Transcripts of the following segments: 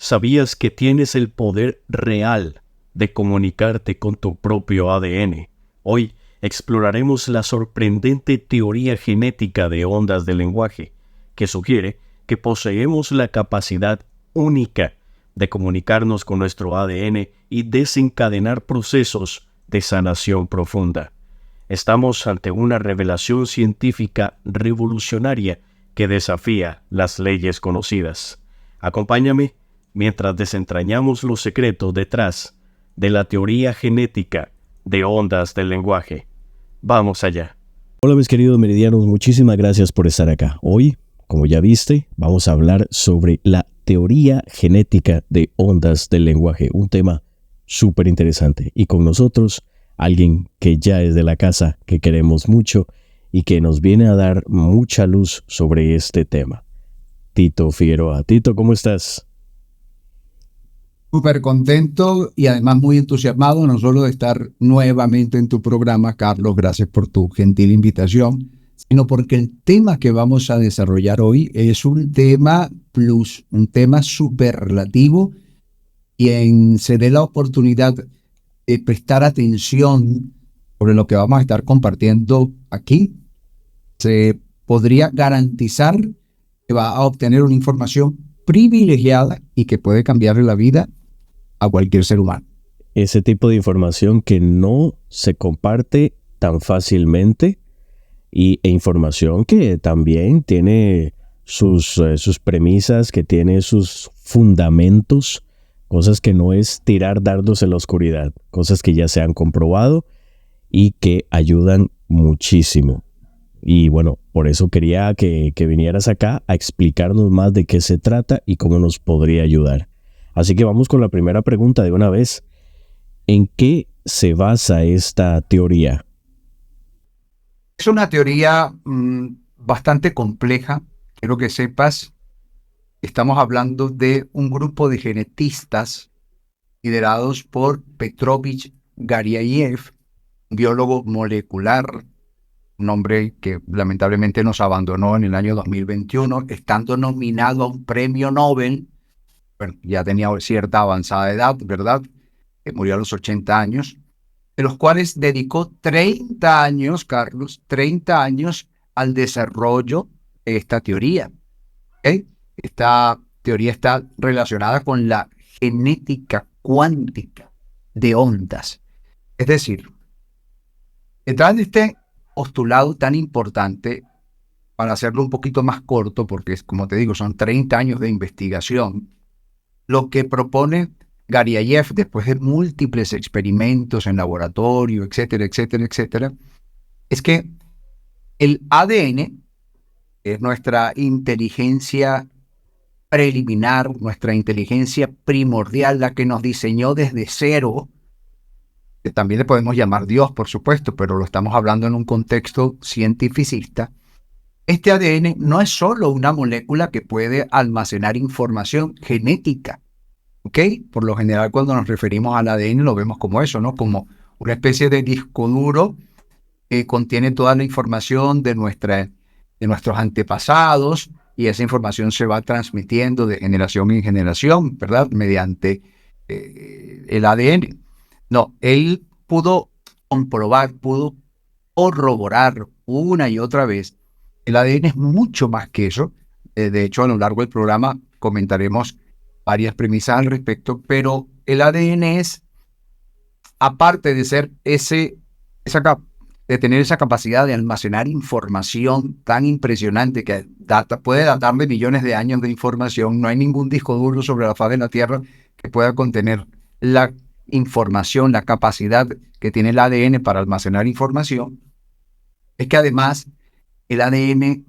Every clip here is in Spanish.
¿Sabías que tienes el poder real de comunicarte con tu propio ADN? Hoy exploraremos la sorprendente teoría genética de ondas del lenguaje, que sugiere que poseemos la capacidad única de comunicarnos con nuestro ADN y desencadenar procesos de sanación profunda. Estamos ante una revelación científica revolucionaria que desafía las leyes conocidas. Acompáñame mientras desentrañamos los secretos detrás de la teoría genética de ondas del lenguaje. Vamos allá. Hola mis queridos meridianos, muchísimas gracias por estar acá. Hoy, como ya viste, vamos a hablar sobre la teoría genética de ondas del lenguaje, un tema súper interesante. Y con nosotros, alguien que ya es de la casa, que queremos mucho y que nos viene a dar mucha luz sobre este tema. Tito Figueroa. Tito, ¿cómo estás? Súper contento y además muy entusiasmado, no solo de estar nuevamente en tu programa, Carlos, gracias por tu gentil invitación, sino porque el tema que vamos a desarrollar hoy es un tema plus, un tema superlativo, y se dé la oportunidad de prestar atención sobre lo que vamos a estar compartiendo aquí, se podría garantizar que va a obtener una información privilegiada y que puede cambiarle la vida a cualquier ser humano. Ese tipo de información que no se comparte tan fácilmente e información que también tiene sus premisas, que tiene sus fundamentos, cosas que no es tirar dardos en la oscuridad, cosas que ya se han comprobado y que ayudan muchísimo. Y bueno, por eso quería que vinieras acá a explicarnos más de qué se trata y cómo nos podría ayudar. Así que vamos con la primera pregunta de una vez. ¿En qué se basa esta teoría? Es una teoría bastante compleja. Quiero que sepas, estamos hablando de un grupo de genetistas liderados por Petrovich Garyaev, un biólogo molecular, un hombre que lamentablemente nos abandonó en el año 2021, estando nominado a un premio Nobel. Bueno, ya tenía cierta avanzada edad, ¿verdad? Murió a los 80 años, de los cuales dedicó 30 años, Carlos, 30 años al desarrollo de esta teoría. ¿Okay? Esta teoría está relacionada con la genética cuántica de ondas. Es decir, detrás de este postulado tan importante, para hacerlo un poquito más corto, porque como te digo, son 30 años de investigación, lo que propone Garyaev, después de múltiples experimentos en laboratorio, etcétera, etcétera, etcétera, es que el ADN es nuestra inteligencia preliminar, nuestra inteligencia primordial, la que nos diseñó desde cero, que también le podemos llamar Dios, por supuesto, pero lo estamos hablando en un contexto cientificista. Este ADN no es solo una molécula que puede almacenar información genética, ¿ok? Por lo general, cuando nos referimos al ADN, lo vemos como eso, ¿no? Como una especie de disco duro que contiene toda la información de nuestros antepasados, y esa información se va transmitiendo de generación en generación, ¿verdad? Mediante el ADN. No, él pudo comprobar, pudo corroborar una y otra vez. El ADN es mucho más que eso. De hecho, a lo largo del programa comentaremos varias premisas al respecto, pero el ADN es, aparte de ser de tener esa capacidad de almacenar información tan impresionante que puede datar de millones de años de información, no hay ningún disco duro sobre la faz de la Tierra que pueda contener la información, la capacidad que tiene el ADN para almacenar información. Es que además el ADN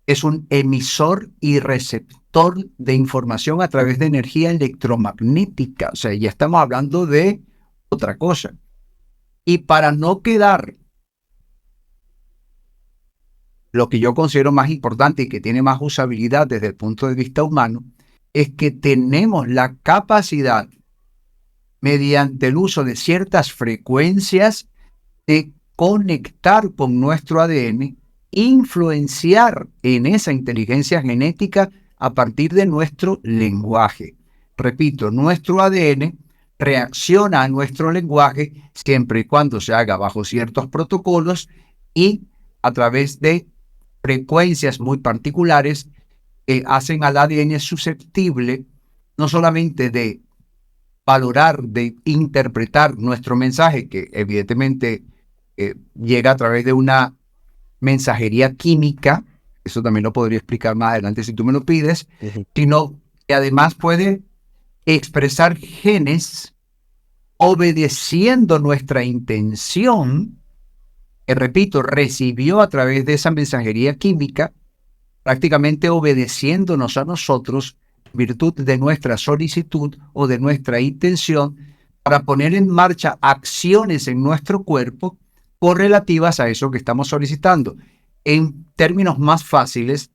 es un emisor y receptor de información a través de energía electromagnética. O sea, ya estamos hablando de otra cosa. Y para no quedar lo que yo considero más importante y que tiene más usabilidad desde el punto de vista humano, es que tenemos la capacidad, mediante el uso de ciertas frecuencias, de conectar con nuestro ADN, influenciar en esa inteligencia genética a partir de nuestro lenguaje. repito, nuestro ADN reacciona a nuestro lenguaje siempre y cuando se haga bajo ciertos protocolos y a través de frecuencias muy particulares que hacen al ADN susceptible no solamente de valorar, de interpretar nuestro mensaje, que evidentemente llega a través de una mensajería química, eso también lo podría explicar más adelante si tú me lo pides, sino que además puede expresar genes obedeciendo nuestra intención, que repito, recibió a través de esa mensajería química, prácticamente obedeciéndonos a nosotros, virtud de nuestra solicitud o de nuestra intención, para poner en marcha acciones en nuestro cuerpo correlativas a eso que estamos solicitando. En términos más fáciles,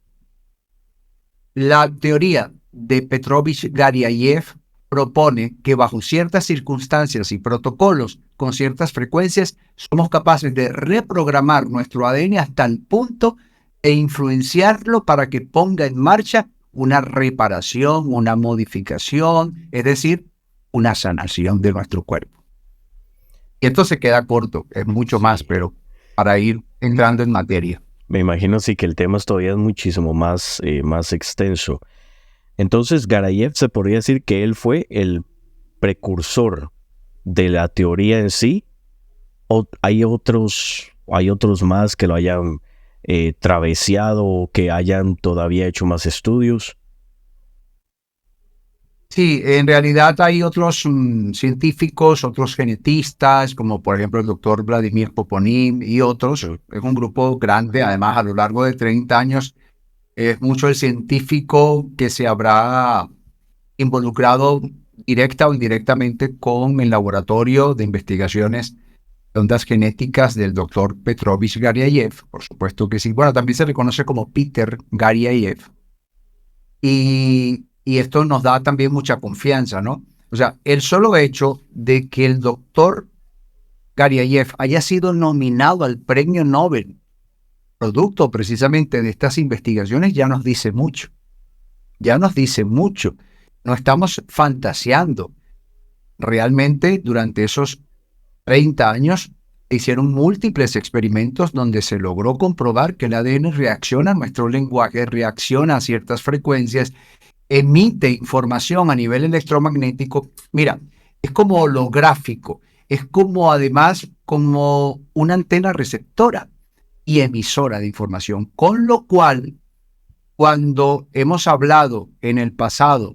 la teoría de Petrovich-Garyaev propone que bajo ciertas circunstancias y protocolos con ciertas frecuencias somos capaces de reprogramar nuestro ADN hasta el punto de influenciarlo para que ponga en marcha una reparación, una modificación, es decir, una sanación de nuestro cuerpo. Y esto se queda corto, es mucho más, pero para ir entrando en materia. Me imagino sí que el tema todavía es muchísimo más extenso. Entonces, Garyaev se podría decir que él fue el precursor de la teoría en sí, o hay otros más que lo hayan traveseado o que hayan todavía hecho más estudios. Sí, en realidad hay otros científicos, otros genetistas, como por ejemplo el doctor Vladimir Poponin y otros. Es un grupo grande, además a lo largo de 30 años es mucho el científico que se habrá involucrado directa o indirectamente con el laboratorio de investigaciones de ondas genéticas del doctor Petrovich Garyaev, por supuesto que sí. Bueno, también se le conoce como Peter Garyaev. Y esto nos da también mucha confianza, ¿no? O sea, el solo hecho de que el doctor Garyaev haya sido nominado al premio Nobel, producto precisamente de estas investigaciones, ya nos dice mucho. Ya nos dice mucho. No estamos fantaseando. Realmente, durante esos 30 años, se hicieron múltiples experimentos donde se logró comprobar que el ADN reacciona a nuestro lenguaje, reacciona a ciertas frecuencias, emite información a nivel electromagnético. Mira, es como holográfico, es como además como una antena receptora y emisora de información, con lo cual, cuando hemos hablado en el pasado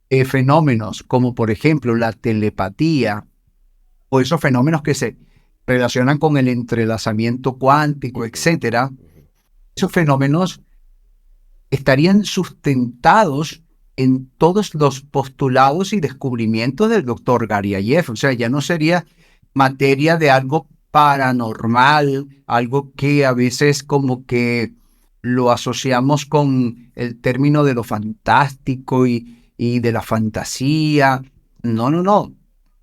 de fenómenos como por ejemplo la telepatía o esos fenómenos que se relacionan con el entrelazamiento cuántico, etcétera, esos fenómenos estarían sustentados en todos los postulados y descubrimientos del doctor Garyaev. O sea, ya no sería materia de algo paranormal, algo que a veces como que lo asociamos con el término de lo fantástico y de la fantasía. No, no, no.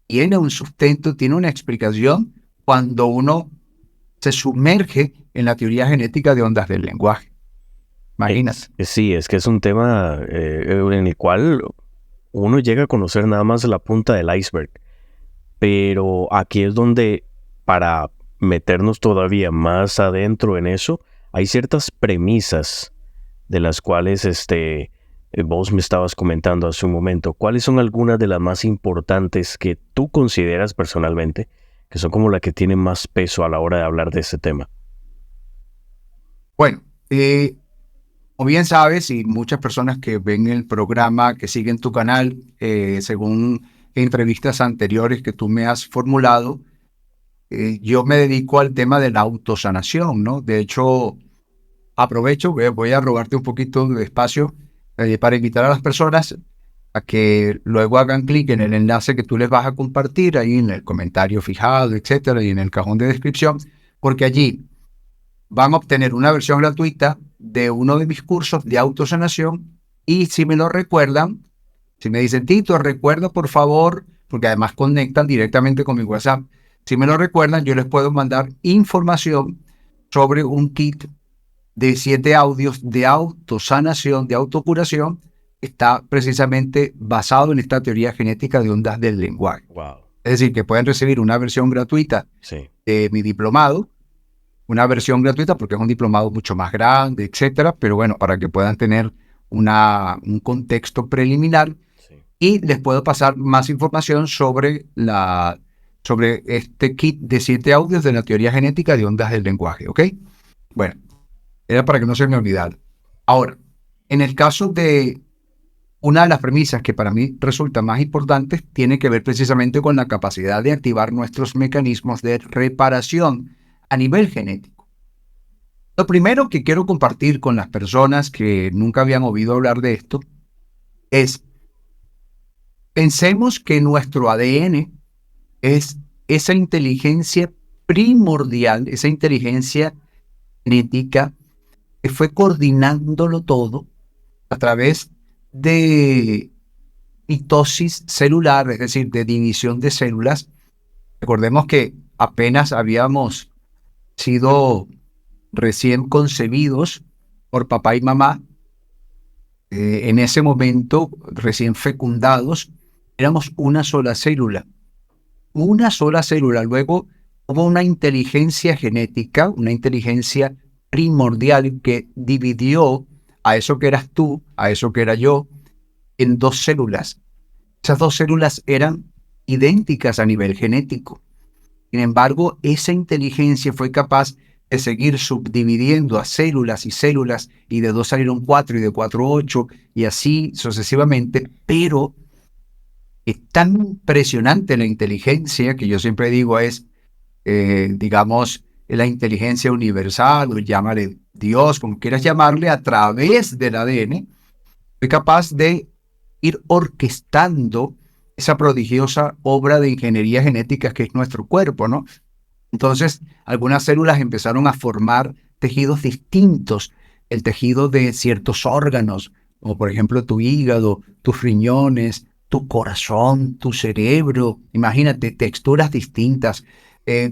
Tiene un sustento, tiene una explicación cuando uno se sumerge en la teoría genética de ondas del lenguaje. Imagínate. Sí, es que es un tema en el cual uno llega a conocer nada más la punta del iceberg. Pero aquí es donde, para meternos todavía más adentro en eso, hay ciertas premisas de las cuales vos me estabas comentando hace un momento. ¿Cuáles son algunas de las más importantes que tú consideras personalmente que son como las que tienen más peso a la hora de hablar de este tema? Bueno, como bien sabes, y muchas personas que ven el programa, que siguen tu canal, según entrevistas anteriores que tú me has formulado, yo me dedico al tema de la autosanación, ¿no? De hecho, aprovecho, voy a robarte un poquito de espacio para invitar a las personas a que luego hagan clic en el enlace que tú les vas a compartir ahí en el comentario fijado, etcétera, y en el cajón de descripción, porque allí van a obtener una versión gratuita de uno de mis cursos de autosanación y si me lo recuerdan, si me dicen, Tito, recuerda por favor, porque además conectan directamente con mi WhatsApp, si me lo recuerdan, yo les puedo mandar información sobre un kit de 7 audios de autosanación, de autocuración, está precisamente basado en esta teoría genética de ondas del lenguaje. Wow. Es decir, que pueden recibir una versión gratuita Sí. de mi diplomado, una versión gratuita porque es un diplomado mucho más grande, etcétera, pero bueno, para que puedan tener un contexto preliminar. Sí. Y les puedo pasar más información sobre este kit de 7 audios de la teoría genética de ondas del lenguaje, ¿ok? Bueno, era para que no se me olvidara. Ahora, en el caso de una de las premisas que para mí resulta más importante, tiene que ver precisamente con la capacidad de activar nuestros mecanismos de reparación a nivel genético. Lo primero que quiero compartir con las personas que nunca habían oído hablar de esto es: pensemos que nuestro ADN es esa inteligencia primordial, esa inteligencia genética que fue coordinándolo todo a través de mitosis celular, es decir, de división de células. Recordemos que apenas habíamos sido recién concebidos por papá y mamá. En ese momento, recién fecundados, éramos una sola célula. Una sola célula. Luego hubo una inteligencia genética, una inteligencia primordial que dividió a eso que eras tú, a eso que era yo, en 2 células. Esas 2 células eran idénticas a nivel genético. Sin embargo, esa inteligencia fue capaz de seguir subdividiendo a células, y de 2 salieron 4, y de 4 8, y así sucesivamente, pero es tan impresionante la inteligencia, que yo siempre digo es, digamos, la inteligencia universal, o llámale Dios, como quieras llamarle, a través del ADN, fue capaz de ir orquestando esa prodigiosa obra de ingeniería genética que es nuestro cuerpo, ¿no? Entonces, algunas células empezaron a formar tejidos distintos, el tejido de ciertos órganos, como por ejemplo tu hígado, tus riñones, tu corazón, tu cerebro. Imagínate, texturas distintas,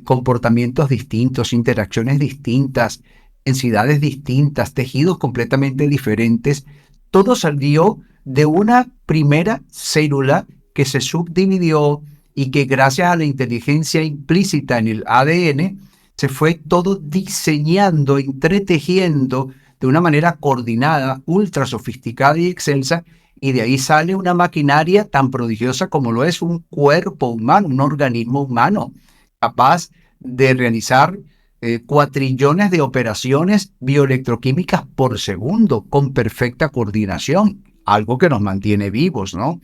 comportamientos distintos, interacciones distintas, densidades distintas, tejidos completamente diferentes. Todo salió de una primera célula que se subdividió y que gracias a la inteligencia implícita en el ADN se fue todo diseñando, entretejiendo de una manera coordinada, ultra sofisticada y excelsa, y de ahí sale una maquinaria tan prodigiosa como lo es un cuerpo humano, un organismo humano, capaz de realizar cuatrillones de operaciones bioelectroquímicas por segundo, con perfecta coordinación, algo que nos mantiene vivos, ¿no?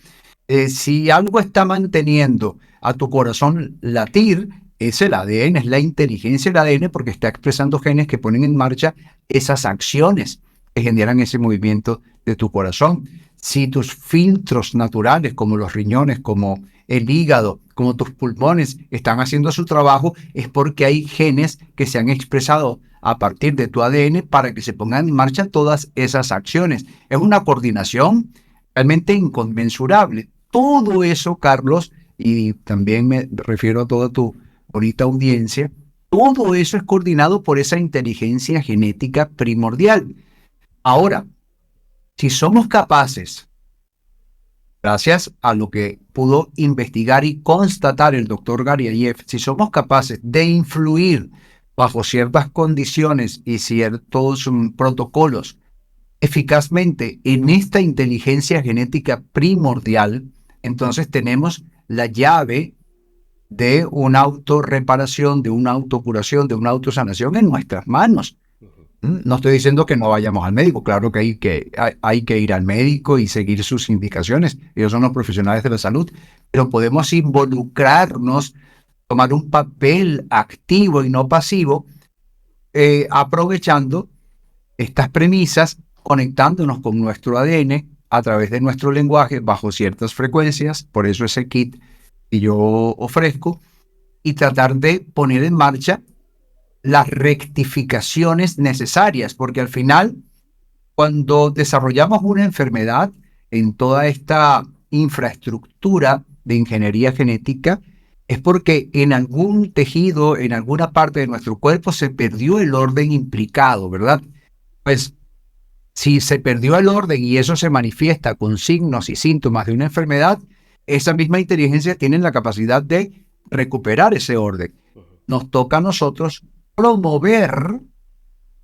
Si algo está manteniendo a tu corazón latir, es el ADN, es la inteligencia del ADN, porque está expresando genes que ponen en marcha esas acciones que generan ese movimiento de tu corazón. Si tus filtros naturales, como los riñones, como el hígado, como tus pulmones, están haciendo su trabajo, es porque hay genes que se han expresado a partir de tu ADN para que se pongan en marcha todas esas acciones. Es una coordinación realmente inconmensurable. Todo eso, Carlos, y también me refiero a toda tu bonita audiencia, todo eso es coordinado por esa inteligencia genética primordial. Ahora, si somos capaces, gracias a lo que pudo investigar y constatar el doctor Garyayev, si somos capaces de influir bajo ciertas condiciones y ciertos protocolos eficazmente en esta inteligencia genética primordial, entonces tenemos la llave de una autorreparación, de una autocuración, de una autosanación en nuestras manos. No estoy diciendo que no vayamos al médico, claro que hay que ir al médico y seguir sus indicaciones, ellos son los profesionales de la salud, pero podemos involucrarnos, tomar un papel activo y no pasivo, aprovechando estas premisas, conectándonos con nuestro ADN a través de nuestro lenguaje bajo ciertas frecuencias, por eso ese kit que yo ofrezco, y tratar de poner en marcha las rectificaciones necesarias, porque al final, cuando desarrollamos una enfermedad en toda esta infraestructura de ingeniería genética, es porque en algún tejido, en alguna parte de nuestro cuerpo se perdió el orden implicado, ¿verdad? Pues Si se perdió el orden y eso se manifiesta con signos y síntomas de una enfermedad, esa misma inteligencia tiene la capacidad de recuperar ese orden. Nos toca a nosotros promover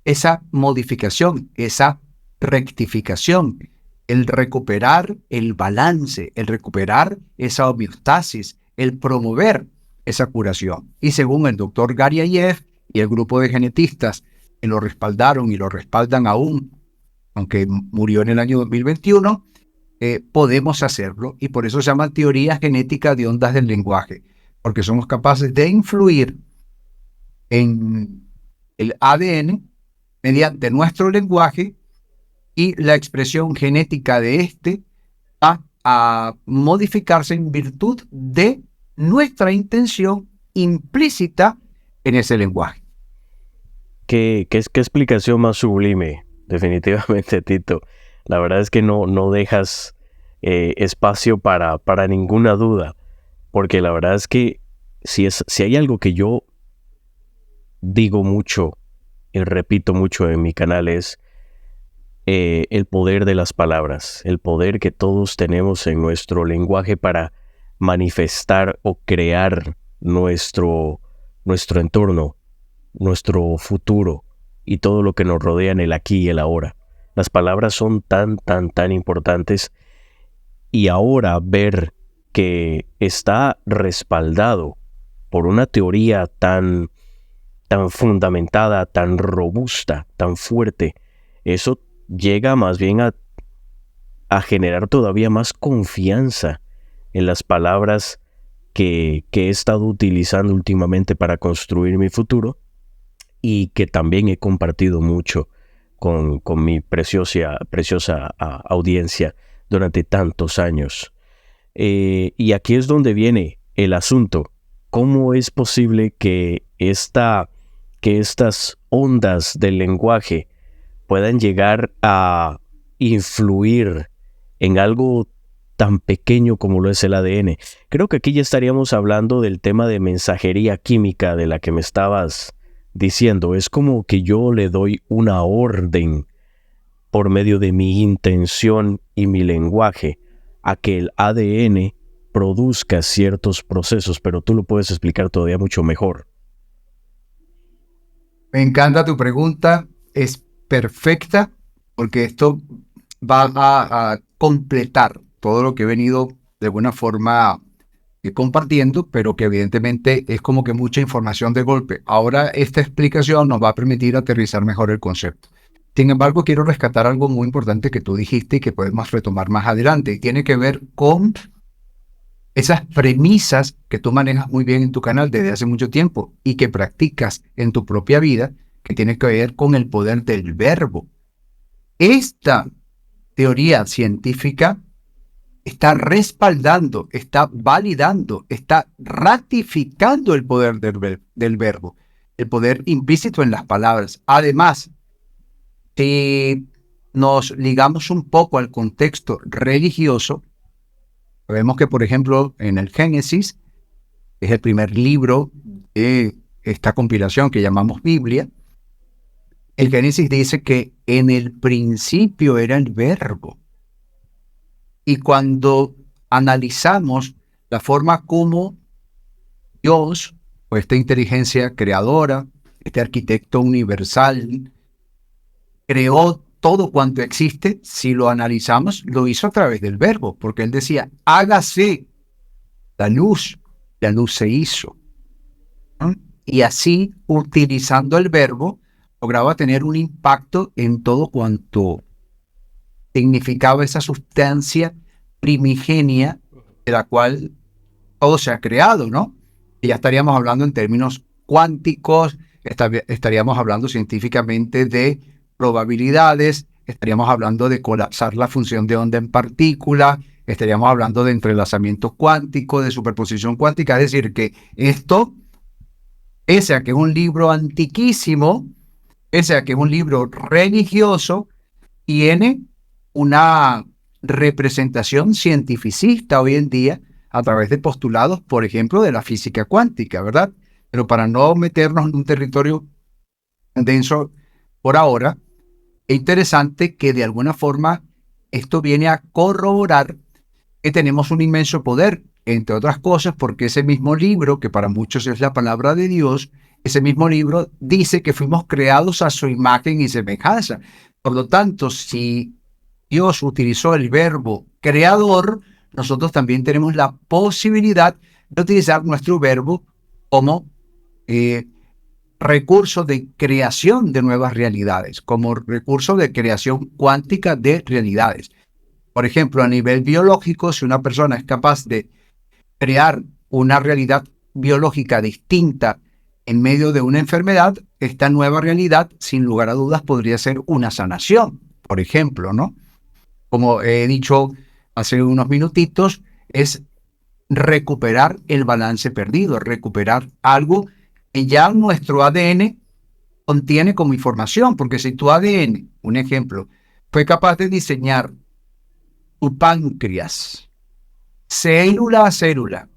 esa modificación, esa rectificación, el recuperar el balance, el recuperar esa homeostasis, el promover esa curación. Y según el doctor Garyayev y el grupo de genetistas que lo respaldaron y lo respaldan aún, aunque murió en el año 2021, podemos hacerlo. Y por eso se llama teoría genética de ondas del lenguaje, porque somos capaces de influir en el ADN mediante nuestro lenguaje, y la expresión genética de este va a modificarse en virtud de nuestra intención implícita en ese lenguaje. ¿Qué explicación más sublime? Definitivamente, Tito. La verdad es que no dejas espacio para ninguna duda, porque la verdad es que si hay algo que yo digo mucho y repito mucho en mi canal es el poder de las palabras, el poder que todos tenemos en nuestro lenguaje para manifestar o crear nuestro entorno, nuestro futuro y todo lo que nos rodea en el aquí y el ahora. Las palabras son tan importantes, y ahora ver que está respaldado por una teoría tan fundamentada, tan robusta, tan fuerte, eso llega más bien a generar todavía más confianza en las palabras que he estado utilizando últimamente para construir mi futuro, y que también he compartido mucho con mi preciosa audiencia durante tantos años. Y aquí es donde viene el asunto. ¿Cómo es posible que estas ondas del lenguaje puedan llegar a influir en algo tan pequeño como lo es el ADN? Creo que aquí ya estaríamos hablando del tema de mensajería química de la que me estabas diciendo. Es como que yo le doy una orden por medio de mi intención y mi lenguaje a que el ADN produzca ciertos procesos, pero tú lo puedes explicar todavía mucho mejor. Me encanta tu pregunta, es perfecta, porque esto va a completar todo lo que he venido de alguna forma compartiendo, pero que evidentemente es como que mucha información de golpe. Ahora esta explicación nos va a permitir aterrizar mejor el concepto. Sin embargo, quiero rescatar algo muy importante que tú dijiste y que podemos retomar más adelante, y tiene que ver con esas premisas que tú manejas muy bien en tu canal desde hace mucho tiempo y que practicas en tu propia vida, que tiene que ver con el poder del verbo. Esta teoría científica está respaldando, está validando, está ratificando el poder del verbo, el poder implícito en las palabras. Además, si nos ligamos un poco al contexto religioso, vemos que, por ejemplo, en el Génesis, es el primer libro de esta compilación que llamamos Biblia, el Génesis dice que en el principio era el verbo. Y cuando analizamos la forma como Dios, o esta inteligencia creadora, este arquitecto universal, creó todo cuanto existe, si lo analizamos, lo hizo a través del verbo, porque él decía, hágase la luz se hizo. ¿No? Y así, utilizando el verbo, lograba tener un impacto en todo cuanto significaba esa sustancia primigenia de la cual todo se ha creado, ¿no? Y ya estaríamos hablando en términos cuánticos, estaríamos hablando científicamente de probabilidades, estaríamos hablando de colapsar la función de onda en partícula, estaríamos hablando de entrelazamiento cuántico, de superposición cuántica. Es decir, que esto, pese a que es un libro antiquísimo, pese a que es un libro religioso, tiene una representación cientificista hoy en día a través de postulados, por ejemplo, de la física cuántica, ¿verdad? Pero para no meternos en un territorio denso por ahora, Es interesante que de alguna forma esto viene a corroborar que tenemos un inmenso poder, entre otras cosas, porque ese mismo libro, que para muchos es la palabra de Dios, ese mismo libro dice que fuimos creados a su imagen y semejanza. Por lo tanto, si Dios utilizó el verbo creador, nosotros también tenemos la posibilidad de utilizar nuestro verbo como recurso de creación de nuevas realidades, como recurso de creación cuántica de realidades. Por ejemplo, a nivel biológico, si una persona es capaz de crear una realidad biológica distinta en medio de una enfermedad, esta nueva realidad, sin lugar a dudas, podría ser una sanación, por ejemplo, ¿no? Como he dicho hace unos minutitos, es recuperar el balance perdido, recuperar algo que ya nuestro ADN contiene como información, porque si tu ADN, un ejemplo, fue capaz de diseñar tu páncreas, célula a célula,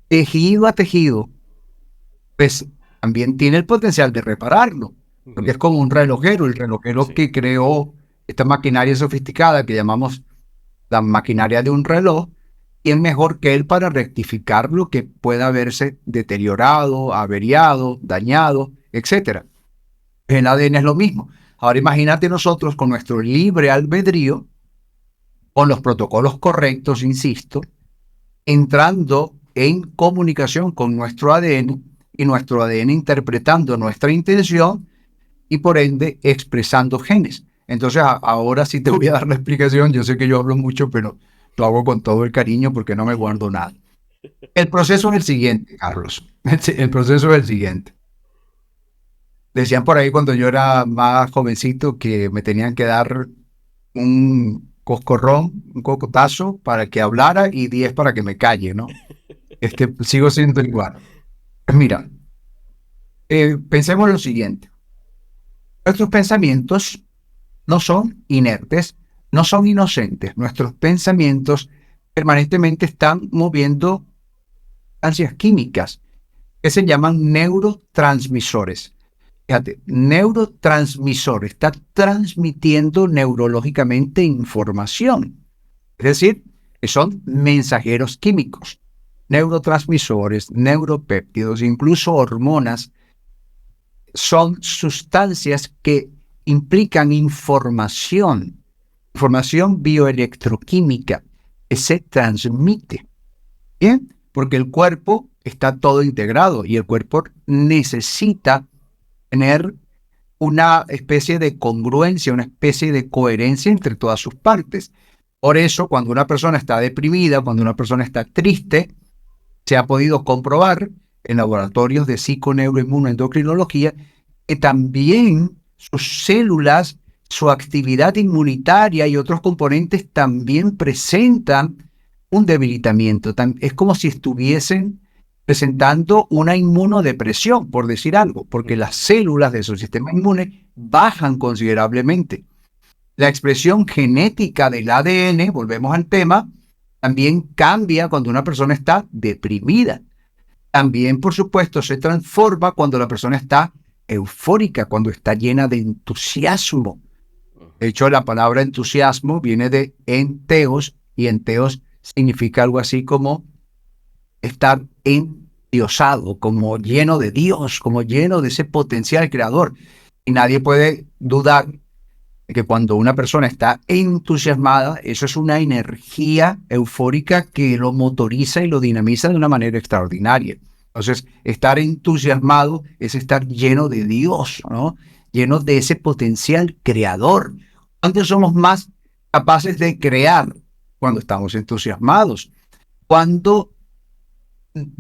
tejido a tejido, pues también tiene el potencial de repararlo, porque es como un relojero, el relojero Sí. que creó esta maquinaria sofisticada que llamamos la maquinaria de un reloj, y es mejor que él para rectificar lo que pueda haberse deteriorado, averiado, dañado, etc. El ADN es lo mismo. Ahora imagínate nosotros con nuestro libre albedrío, con los protocolos correctos, insisto, entrando en comunicación con nuestro ADN y nuestro ADN interpretando nuestra intención y por ende expresando genes. Entonces ahora sí te voy a dar la explicación. Yo sé que yo hablo mucho, pero lo hago con todo el cariño porque no me guardo nada. El proceso es el siguiente, Carlos. El proceso es el siguiente. Decían por ahí cuando yo era más jovencito que me tenían que dar un coscorrón, un cocotazo para que hablara y 10 para que me calle, ¿no? Sigo siendo igual. Mira, pensemos lo siguiente. Nuestros pensamientos no son inertes, no son inocentes. Nuestros pensamientos permanentemente están moviendo sustancias químicas que se llaman neurotransmisores. Fíjate, neurotransmisor está transmitiendo neurológicamente información. Es decir, que son mensajeros químicos. Neurotransmisores, neuropéptidos, incluso hormonas, son sustancias que implican información bioelectroquímica que se transmite. ¿Bien? Porque el cuerpo está todo integrado y el cuerpo necesita tener una especie de congruencia, una especie de coherencia entre todas sus partes. Por eso, cuando una persona está deprimida, cuando una persona está triste, se ha podido comprobar en laboratorios de psiconeuroinmunoendocrinología que también sus células, su actividad inmunitaria y otros componentes también presentan un debilitamiento. Es como si estuviesen presentando una inmunodepresión, por decir algo, porque las células de su sistema inmune bajan considerablemente. La expresión genética del ADN, volvemos al tema, también cambia cuando una persona está deprimida. También, por supuesto, se transforma cuando la persona está eufórica, cuando está llena de entusiasmo. De hecho, la palabra entusiasmo viene de enteos, y enteos significa algo así como estar endiosado, como lleno de Dios, como lleno de ese potencial creador. Y nadie puede dudar de que cuando una persona está entusiasmada, eso es una energía eufórica que lo motoriza y lo dinamiza de una manera extraordinaria. Entonces, estar entusiasmado es estar lleno de Dios, ¿no? Lleno de ese potencial creador. ¿Cuántos somos más capaces de crear cuando estamos entusiasmados? Cuando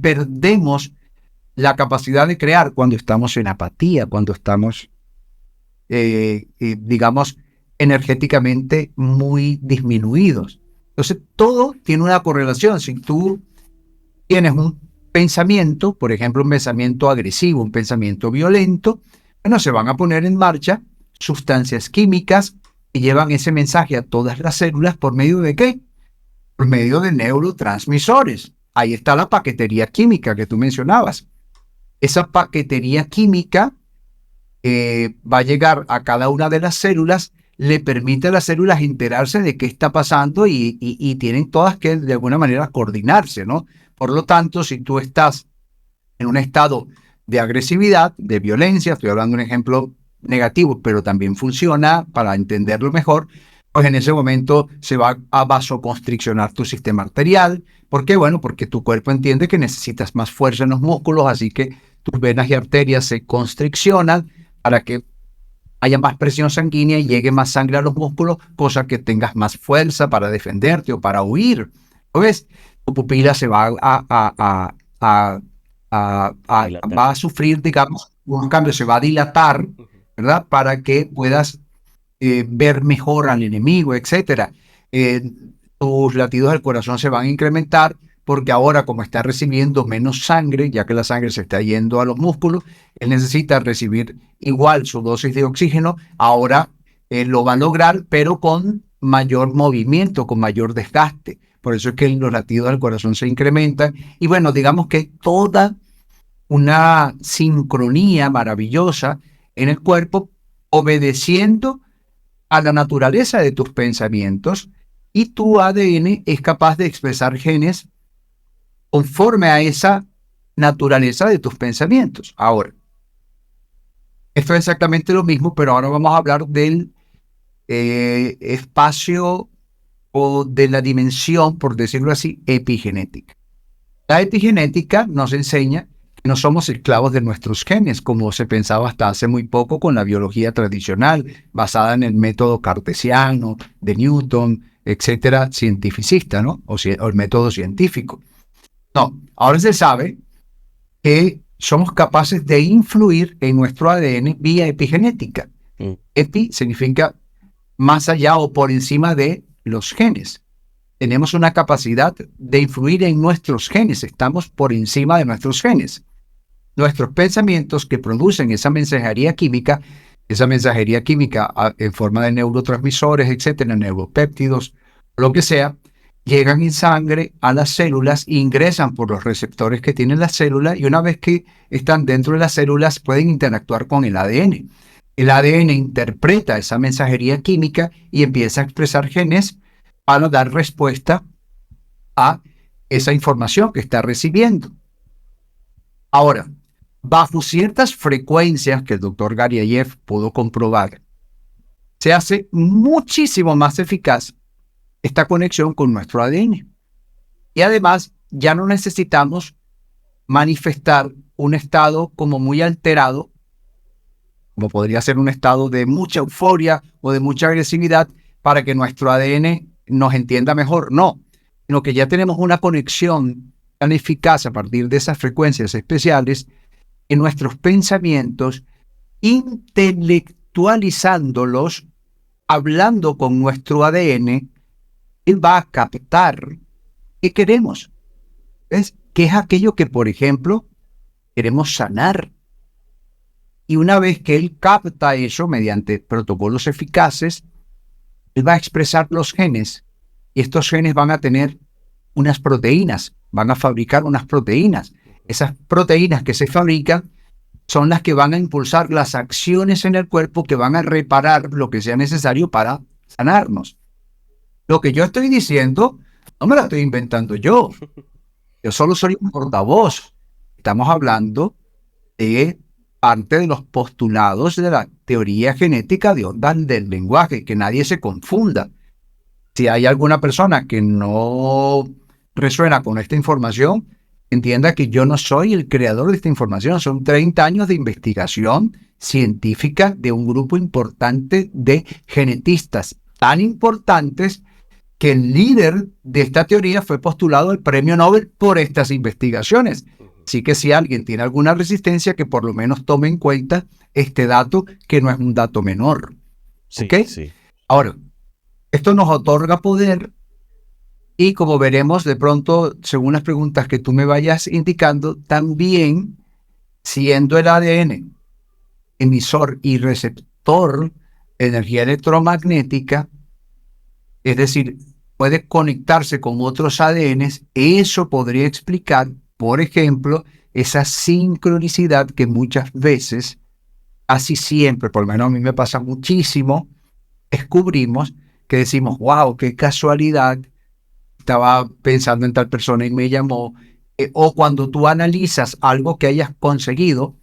perdemos la capacidad de crear, cuando estamos en apatía, cuando estamos, digamos, energéticamente muy disminuidos. Entonces, todo tiene una correlación. Si tú tienes un pensamiento, por ejemplo, un pensamiento agresivo, un pensamiento violento, bueno, se van a poner en marcha sustancias químicas que llevan ese mensaje a todas las células ¿por medio de qué? Por medio de neurotransmisores. Ahí está la paquetería química que tú mencionabas. Esa paquetería química va a llegar a cada una de las células, le permite a las células enterarse de qué está pasando y tienen todas que de alguna manera coordinarse, ¿no? Por lo tanto, si tú estás en un estado de agresividad, de violencia, estoy hablando de un ejemplo negativo, pero también funciona para entenderlo mejor, pues en ese momento se va a vasoconstriccionar tu sistema arterial. ¿Por qué? Bueno, porque tu cuerpo entiende que necesitas más fuerza en los músculos, así que tus venas y arterias se constriccionan para que haya más presión sanguínea y llegue más sangre a los músculos, cosa que tengas más fuerza para defenderte o para huir. ¿Lo ves? Tu pupila se va va a sufrir, digamos, un cambio, se va a dilatar, ¿verdad? Para que puedas ver mejor al enemigo, etcétera. Tus latidos del corazón se van a incrementar porque ahora, como está recibiendo menos sangre, ya que la sangre se está yendo a los músculos, él necesita recibir igual su dosis de oxígeno. Ahora lo va a lograr, pero con mayor movimiento, con mayor desgaste. Por eso es que los latidos del corazón se incrementan. Y bueno, digamos que toda una sincronía maravillosa en el cuerpo, obedeciendo a la naturaleza de tus pensamientos, y tu ADN es capaz de expresar genes conforme a esa naturaleza de tus pensamientos. Ahora, esto es exactamente lo mismo, pero ahora vamos a hablar del espacio o de la dimensión, por decirlo así, epigenética. La epigenética nos enseña que no somos esclavos de nuestros genes, como se pensaba hasta hace muy poco con la biología tradicional, basada en el método cartesiano de Newton, etcétera, cientificista, ¿no? O el método científico. No, ahora se sabe que somos capaces de influir en nuestro ADN vía epigenética. Epi significa más allá o por encima de los genes. Tenemos una capacidad de influir en nuestros genes, estamos por encima de nuestros genes. Nuestros pensamientos que producen esa mensajería química en forma de neurotransmisores, etcétera, neuropéptidos, lo que sea, llegan en sangre a las células, ingresan por los receptores que tienen las células y una vez que están dentro de las células pueden interactuar con el ADN. El ADN interpreta esa mensajería química y empieza a expresar genes para dar respuesta a esa información que está recibiendo. Ahora, bajo ciertas frecuencias que el doctor Garyayev pudo comprobar, se hace muchísimo más eficaz esta conexión con nuestro ADN. Y además, ya no necesitamos manifestar un estado como muy alterado, como podría ser un estado de mucha euforia o de mucha agresividad, para que nuestro ADN nos entienda mejor. No, sino que ya tenemos una conexión tan eficaz a partir de esas frecuencias especiales en nuestros pensamientos, intelectualizándolos, hablando con nuestro ADN. Él va a captar qué queremos. ¿Ves? ¿Qué es aquello que, por ejemplo, queremos sanar? Y una vez que él capta eso mediante protocolos eficaces, él va a expresar los genes. Y estos genes van a tener unas proteínas, van a fabricar unas proteínas. Esas proteínas que se fabrican son las que van a impulsar las acciones en el cuerpo que van a reparar lo que sea necesario para sanarnos. Lo que yo estoy diciendo no me lo estoy inventando yo. Yo solo soy un portavoz. Estamos hablando de parte de los postulados de la teoría genética de ondas del lenguaje, que nadie se confunda. Si hay alguna persona que no resuena con esta información, entienda que yo no soy el creador de esta información. Son 30 años de investigación científica de un grupo importante de genetistas, tan importantes que el líder de esta teoría fue postulado al premio Nobel por estas investigaciones. Así que si alguien tiene alguna resistencia, que por lo menos tome en cuenta este dato, que no es un dato menor. Sí, ¿Ok? sí. Ahora, esto nos otorga poder y, como veremos de pronto, según las preguntas que tú me vayas indicando, también siendo el ADN emisor y receptor de energía electromagnética, es decir, puede conectarse con otros ADNs, eso podría explicar, por ejemplo, esa sincronicidad que muchas veces, casi siempre, por lo menos a mí me pasa muchísimo, descubrimos que decimos, wow, qué casualidad, estaba pensando en tal persona y me llamó. O cuando tú analizas algo que hayas conseguido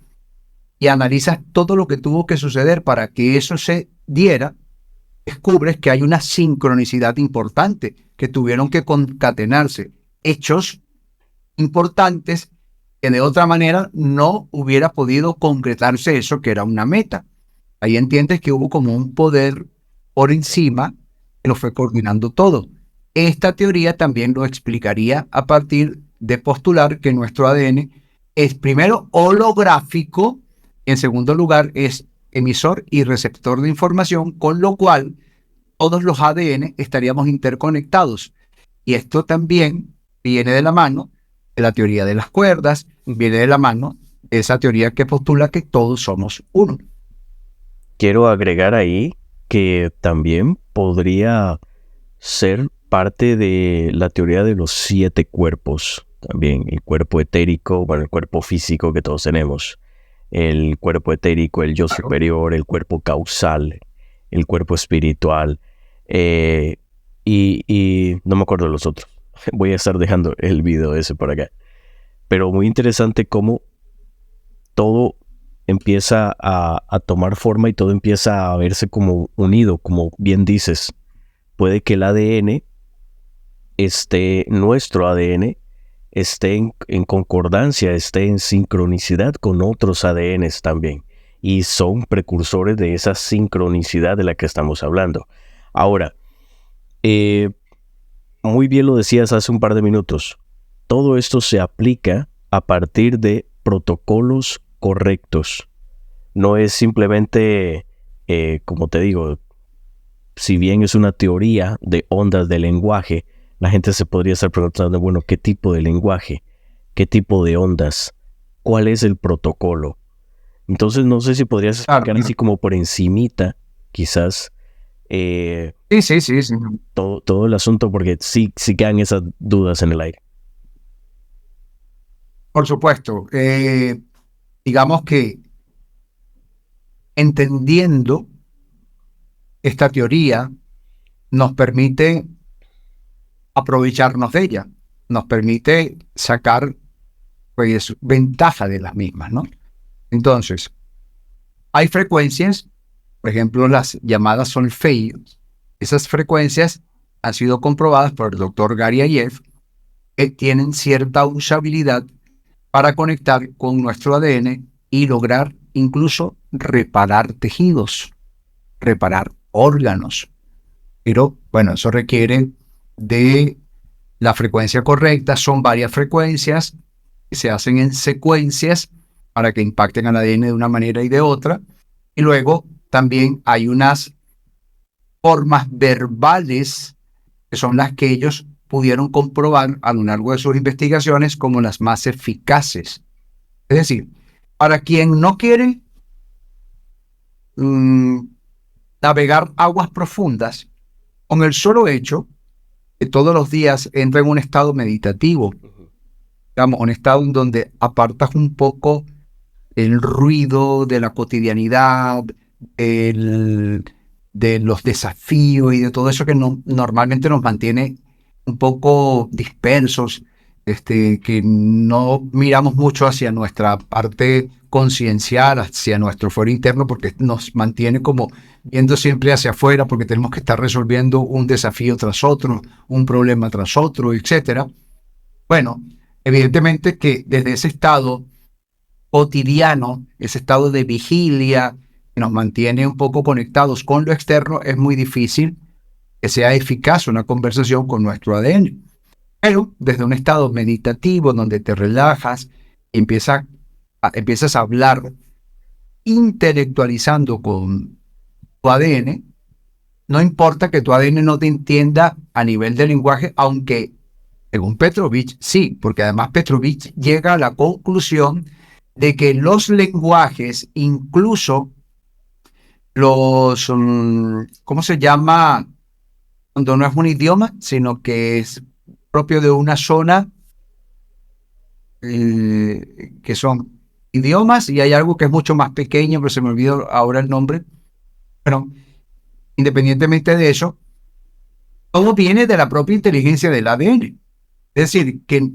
y analizas todo lo que tuvo que suceder para que eso se diera, descubres que hay una sincronicidad importante, que tuvieron que concatenarse hechos importantes que de otra manera no hubiera podido concretarse eso que era una meta. Ahí entiendes que hubo como un poder por encima que lo fue coordinando todo. Esta teoría también lo explicaría a partir de postular que nuestro ADN es primero holográfico, en segundo lugar es emisor y receptor de información, con lo cual todos los ADN estaríamos interconectados. Y esto también viene de la mano de la teoría de las cuerdas, viene de la mano de esa teoría que postula que todos somos uno. Quiero agregar ahí que también podría ser parte de la teoría de los 7 cuerpos. También el cuerpo etérico, bueno, el cuerpo físico que todos tenemos. El cuerpo etérico, el yo superior, el cuerpo causal, el cuerpo espiritual. Y no me acuerdo de los otros. Voy a estar dejando el video ese por acá. Pero muy interesante cómo todo empieza a tomar forma y todo empieza a verse como unido, como bien dices. Puede que el ADN nuestro ADN esté en concordancia, esté en sincronicidad con otros ADNs también. Y son precursores de esa sincronicidad de la que estamos hablando. Ahora, muy bien lo decías hace un par de minutos. Todo esto se aplica a partir de protocolos correctos. No es simplemente, como te digo, si bien es una teoría de ondas de lenguaje, la gente se podría estar preguntando, bueno, ¿qué tipo de lenguaje? ¿Qué tipo de ondas? ¿Cuál es el protocolo? Entonces no sé si podrías explicar así como por encimita, quizás, Sí. todo el asunto, porque sí quedan esas dudas en el aire. Por supuesto. Digamos que entendiendo esta teoría nos permite aprovecharnos de ella, nos permite sacar pues ventaja de las mismas, ¿no? Entonces, hay frecuencias, por ejemplo, las llamadas solfegios. Esas frecuencias han sido comprobadas por el doctor Gary Ayev, que tienen cierta usabilidad para conectar con nuestro ADN y lograr incluso reparar tejidos, reparar órganos. Pero, bueno, eso requiere de la frecuencia correcta. Son varias frecuencias que se hacen en secuencias para que impacten al ADN de una manera y de otra. Y luego también hay unas formas verbales que son las que ellos pudieron comprobar a lo largo de sus investigaciones como las más eficaces. Es decir, para quien no quiere navegar aguas profundas, con el solo hecho que todos los días entra en un estado meditativo, digamos, un estado en donde apartas un poco el ruido de la cotidianidad, de los desafíos y de todo eso que normalmente nos mantiene un poco dispersos, que no miramos mucho hacia nuestra parte conciencial, hacia nuestro fuero interno, porque nos mantiene como viendo siempre hacia afuera, porque tenemos que estar resolviendo un desafío tras otro, un problema tras otro, etcétera. Bueno, evidentemente que desde ese estado cotidiano, ese estado de vigilia, que nos mantiene un poco conectados con lo externo, es muy difícil que sea eficaz una conversación con nuestro ADN. Pero desde un estado meditativo, donde te relajas y empiezas a hablar intelectualizando con tu ADN, no importa que tu ADN no te entienda a nivel de lenguaje, aunque según Petrovich sí, porque además Petrovich llega a la conclusión de que los lenguajes, incluso los, ¿cómo se llama? Cuando no es un idioma, sino que es propio de una zona, que son idiomas, y hay algo que es mucho más pequeño, pero se me olvidó ahora el nombre. Bueno, independientemente de eso, todo viene de la propia inteligencia del ADN. Es decir, que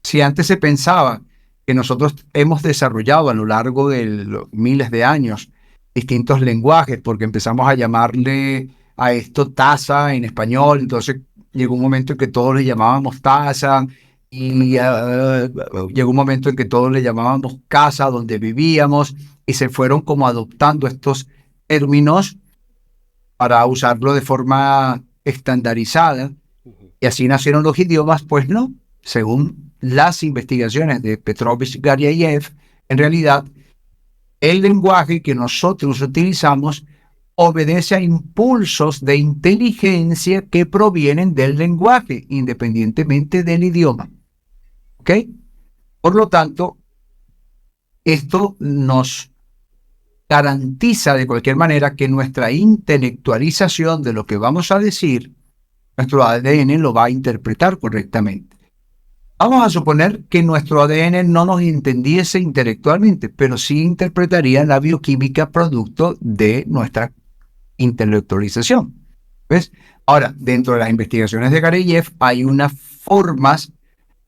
si antes se pensaba que nosotros hemos desarrollado a lo largo de los miles de años distintos lenguajes, porque empezamos a llamarle a esto taza en español, entonces llegó un momento en que todos le llamábamos taza, y llegó un momento en que todos le llamábamos casa donde vivíamos, y se fueron como adoptando estos términos para usarlo de forma estandarizada, y así nacieron los idiomas. Pues no, según las investigaciones de Petrovich-Garyaev, en realidad el lenguaje que nosotros utilizamos obedece a impulsos de inteligencia que provienen del lenguaje, independientemente del idioma. ¿Ok? Por lo tanto, esto nos garantiza de cualquier manera que nuestra intelectualización de lo que vamos a decir, nuestro ADN lo va a interpretar correctamente. Vamos a suponer que nuestro ADN no nos entendiese intelectualmente, pero sí interpretaría la bioquímica producto de nuestra intelectualización. ¿Ves? Ahora, dentro de las investigaciones de Garyaev hay unas formas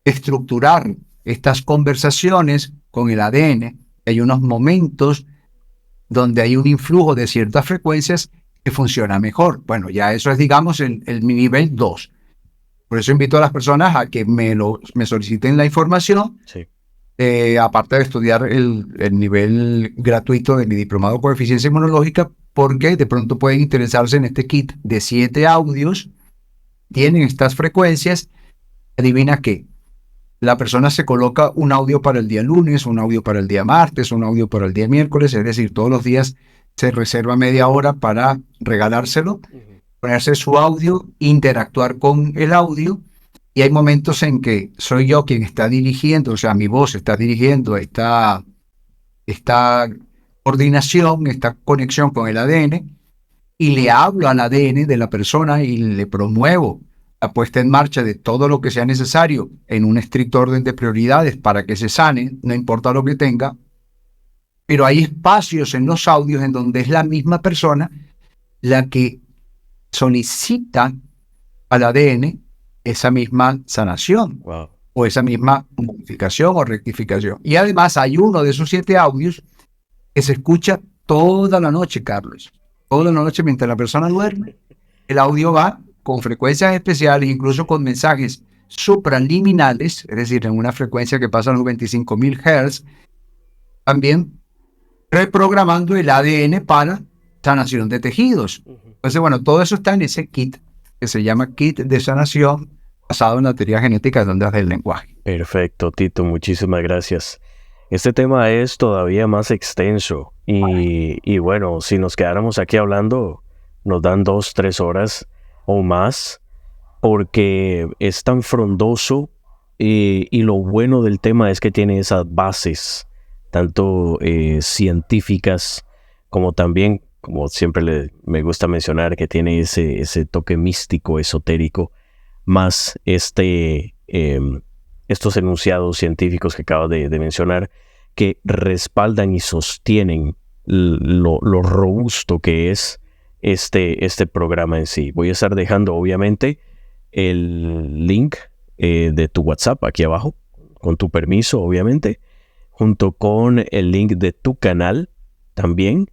de estructurar estas conversaciones con el ADN. Hay unos momentos donde hay un influjo de ciertas frecuencias que funciona mejor. Bueno, ya eso es, digamos, el nivel 2. Por eso invito a las personas a que me soliciten la información, Sí. aparte de estudiar el nivel gratuito de mi diplomado por eficiencia inmunológica, porque de pronto pueden interesarse en este kit de 7 audios. Tienen estas frecuencias. Adivina qué. La persona se coloca un audio para el día lunes, un audio para el día martes, un audio para el día miércoles, es decir, todos los días se reserva media hora para regalárselo, ponerse su audio, interactuar con el audio, y hay momentos en que soy yo quien está dirigiendo, o sea, mi voz está dirigiendo esta coordinación, esta conexión con el ADN, y le hablo al ADN de la persona y le promuevo la puesta en marcha de todo lo que sea necesario en un estricto orden de prioridades para que se sane, no importa lo que tenga. Pero hay espacios en los audios en donde es la misma persona la que solicita al ADN esa misma sanación. Wow. O esa misma modificación o rectificación. Y además hay uno de esos 7 audios que se escucha toda la noche, Carlos. Toda la noche mientras la persona duerme. El audio va con frecuencias especiales, incluso con mensajes supraliminales, es decir, en una frecuencia que pasa a los 25.000 Hz, también reprogramando el ADN para sanación de tejidos. Entonces, bueno, todo eso está en ese kit que se llama Kit de Sanación, basado en la teoría genética de ondas del lenguaje. Perfecto, Tito, muchísimas gracias. Este tema es todavía más extenso y bueno, si nos quedáramos aquí hablando, nos dan 2-3 horas o más, porque es tan frondoso y lo bueno del tema es que tiene esas bases, tanto científicas como también, como siempre me gusta mencionar, que tiene ese toque místico, esotérico, más estos enunciados científicos que acabo de mencionar, que respaldan y sostienen lo robusto que es este programa en sí. Voy a estar dejando obviamente el link de tu WhatsApp aquí abajo, con tu permiso obviamente, junto con el link de tu canal también,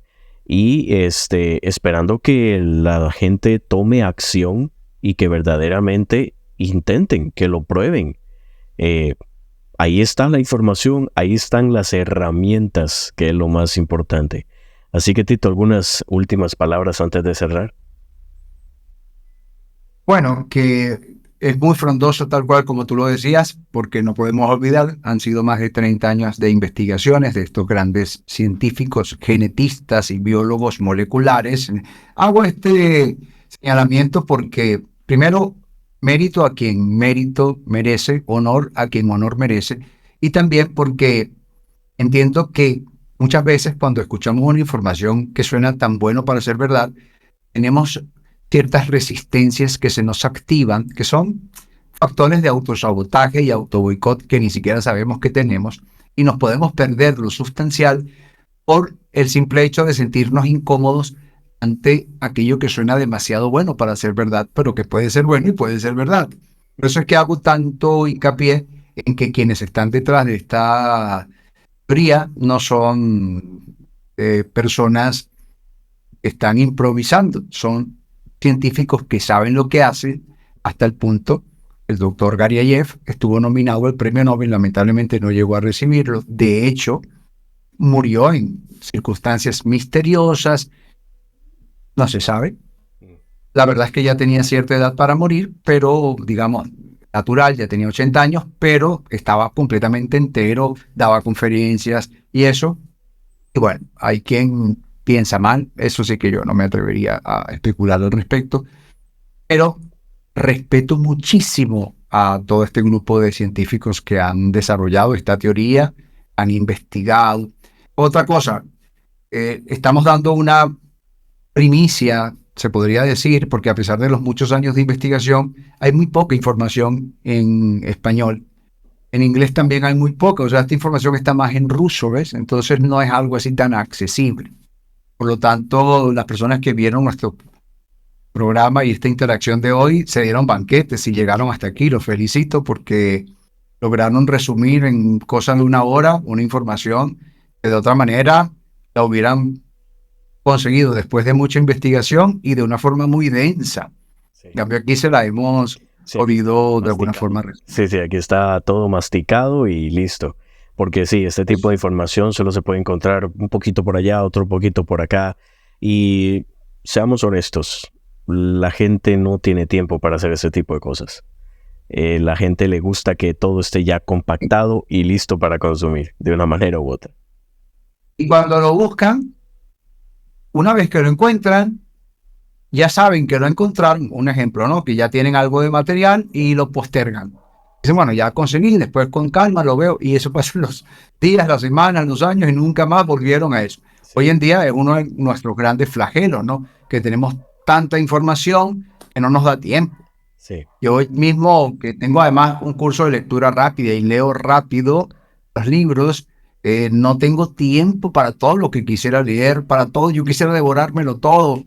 y esperando que la gente tome acción y que verdaderamente intenten, que lo prueben. Ahí está la información, ahí están las herramientas, que es lo más importante. Así que, Tito, algunas últimas palabras antes de cerrar. Bueno, que es muy frondoso tal cual como tú lo decías, porque no podemos olvidar, han sido más de 30 años de investigaciones de estos grandes científicos, genetistas y biólogos moleculares. Hago este señalamiento porque, primero, mérito a quien mérito merece, honor a quien honor merece, y también porque entiendo que muchas veces cuando escuchamos una información que suena tan bueno para ser verdad, tenemos ciertas resistencias que se nos activan, que son factores de autosabotaje y autoboicot que ni siquiera sabemos que tenemos, y nos podemos perder lo sustancial por el simple hecho de sentirnos incómodos ante aquello que suena demasiado bueno para ser verdad, pero que puede ser bueno y puede ser verdad. Por eso es que hago tanto hincapié en que quienes están detrás de esta teoría no son personas que están improvisando, son científicos que saben lo que hacen hasta el punto. El doctor Garyayev estuvo nominado al premio Nobel, lamentablemente no llegó a recibirlo. De hecho, murió en circunstancias misteriosas, no se sabe. La verdad es que ya tenía cierta edad para morir, pero digamos, natural, ya tenía 80 años, pero estaba completamente entero, daba conferencias y eso. Y bueno, hay quien piensa mal, eso sí que yo no me atrevería a especular al respecto, pero respeto muchísimo a todo este grupo de científicos que han desarrollado esta teoría, han investigado. Otra cosa, estamos dando una primicia, se podría decir, porque a pesar de los muchos años de investigación, hay muy poca información en español. En inglés también hay muy poca, o sea, esta información está más en ruso, ¿ves? Entonces no es algo así tan accesible. Por lo tanto, las personas que vieron nuestro programa y esta interacción de hoy se dieron banquetes y llegaron hasta aquí. Los felicito porque lograron resumir en cosa de una hora una información que de otra manera la hubieran conseguido después de mucha investigación y de una forma muy densa. Sí. En cambio, aquí se la hemos podido de alguna forma resumir. Sí, aquí está todo masticado y listo. Porque sí, este tipo de información solo se puede encontrar un poquito por allá, otro poquito por acá. Y seamos honestos, la gente no tiene tiempo para hacer ese tipo de cosas. La gente le gusta que todo esté ya compactado y listo para consumir, de una manera u otra. Y cuando lo buscan, una vez que lo encuentran, ya saben que lo encontraron, un ejemplo, ¿no? Que ya tienen algo de material y lo postergan. Dicen, bueno, ya conseguí, después con calma lo veo, y eso pasa los días, las semanas, los años, y nunca más volvieron a eso. Sí. Hoy en día es uno de nuestros grandes flagelos, ¿no? Que tenemos tanta información que no nos da tiempo. Sí. Yo hoy mismo, que tengo además un curso de lectura rápida y leo rápido los libros, no tengo tiempo para todo lo que quisiera leer, para todo, yo quisiera devorármelo todo,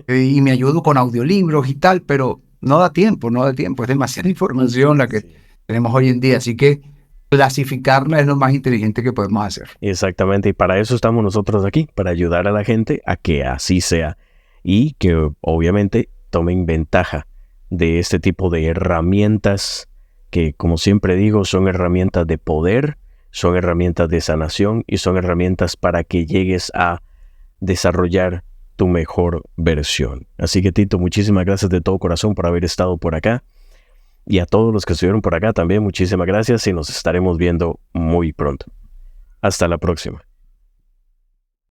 y me ayudo con audiolibros y tal, pero no da tiempo, es demasiada información la que tenemos hoy en día, así que clasificarla es lo más inteligente que podemos hacer. Exactamente, y para eso estamos nosotros aquí, para ayudar a la gente a que así sea, y que obviamente tomen ventaja de este tipo de herramientas que, como siempre digo, son herramientas de poder, son herramientas de sanación y son herramientas para que llegues a desarrollar tu mejor versión. Así que, Tito, muchísimas gracias de todo corazón por haber estado por acá. Y a todos los que estuvieron por acá también, muchísimas gracias y nos estaremos viendo muy pronto. Hasta la próxima.